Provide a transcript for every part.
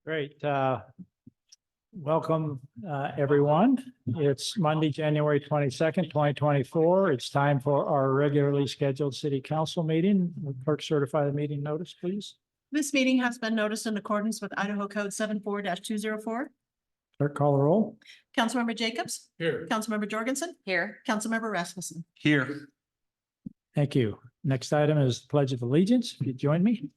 Great. Welcome, everyone. It's Monday, January 22nd, 2024. It's time for our regularly scheduled city council meeting. Will Clerk certify the meeting notice, please? This meeting has been noticed in accordance with Idaho Code 74-204. Clerk, call the roll. Councilmember Jacobs. Here. Councilmember Jorgensen. Here. Councilmember Rasmussen. Here. Thank you. Next item is the Pledge of Allegiance. If you join me.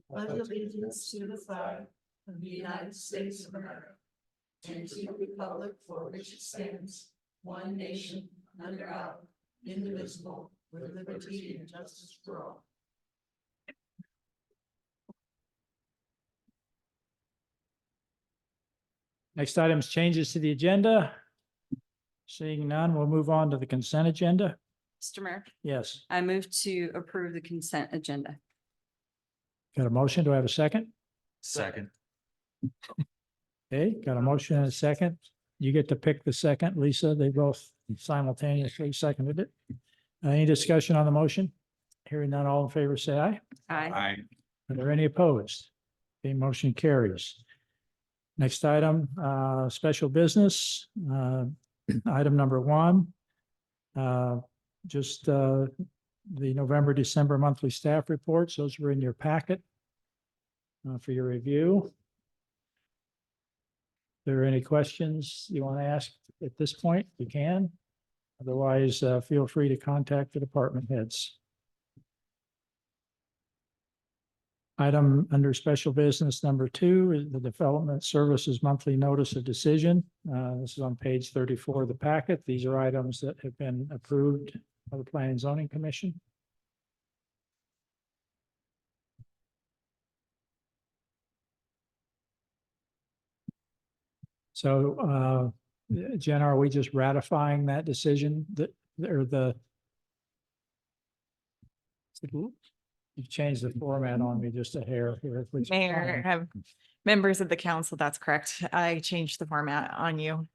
Pledge allegiance to the flag of the United States of America and to the republic for which it stands, one nation, under God, indivisible, with liberty and justice for all. Next item is changes to the agenda. Seeing none, we'll move on to the consent agenda. Mr. Mayor, Yes. I move to approve the consent agenda. Got a motion? Do I have a second? Second. Okay, got a motion and a second. You get to pick the second, Lisa. They both simultaneously seconded it. Any discussion on the motion? Hearing none, all in favor, say aye. Aye. Are there any opposed? The motion carries. Next item, special business, item number one. Just the November, December monthly staff reports. Those were in your packet for your review. If there are any questions you want to ask at this point, you can. Otherwise, feel free to contact the department heads. Item under special business number 2 is the Development Services Monthly Notice of Decision. This is on page 34 of the packet. These are items that have been approved by the Planning and Zoning Commission. So, Jen, are we just ratifying that decision that, or the? You've changed the format on me just a hair here. which is Mayor, fine. members of the council, that's correct. I changed the format on you.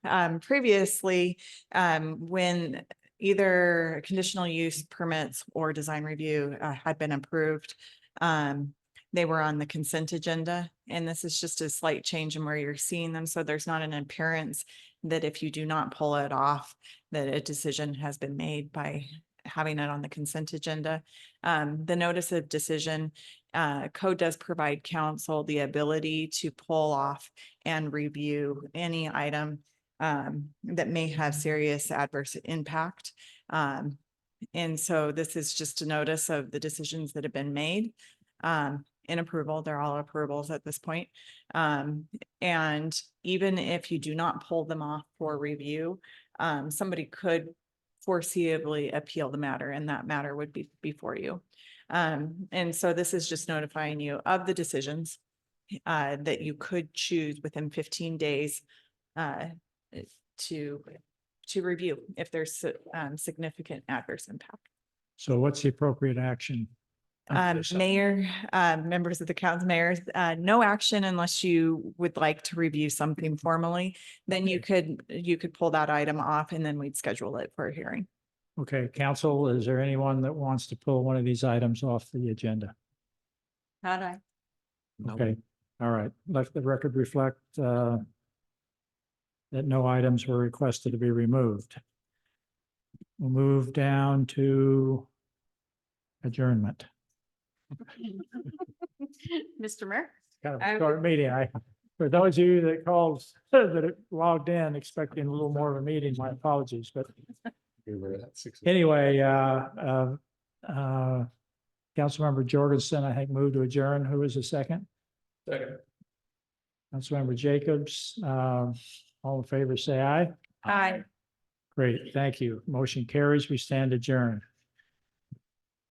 Previously, when either conditional use permits or design review had been approved, they were on the consent agenda, and this is just a slight change in where you're seeing them. So there's not an appearance that if you do not pull it off, that a decision has been made by having it on the consent agenda. The notice of decision code does provide council the ability to pull off and review any item that may have serious adverse impact. And so this is just a notice of the decisions that have been made in approval. They're all approvals at this point. And even if you do not pull them off for review, somebody could foreseeably appeal the matter, and that matter would be before you. And so this is just notifying you of the decisions that you could choose within 15 days to review if there's significant adverse impact. So what's the appropriate action? Mayor, members of the council, mayors, no action unless you would like to review something formally. Then you could pull that item off, and then we'd schedule it for a hearing. Okay, council, is there anyone that wants to pull one of these items off the agenda? How'd I? Okay, all right. Let the record reflect that no items were requested to be removed. We'll move down to adjournment. Mr. Mayor, Kind of I a short meeting. For those of you that called, that logged in expecting a little more of a meeting, my apologies, but anyway, Councilmember Jorgensen, I think, moved to adjourn. Who was the second? Second. Councilmember Jacobs, all in favor, say aye. Aye. Great, thank you. Motion carries. We stand adjourned.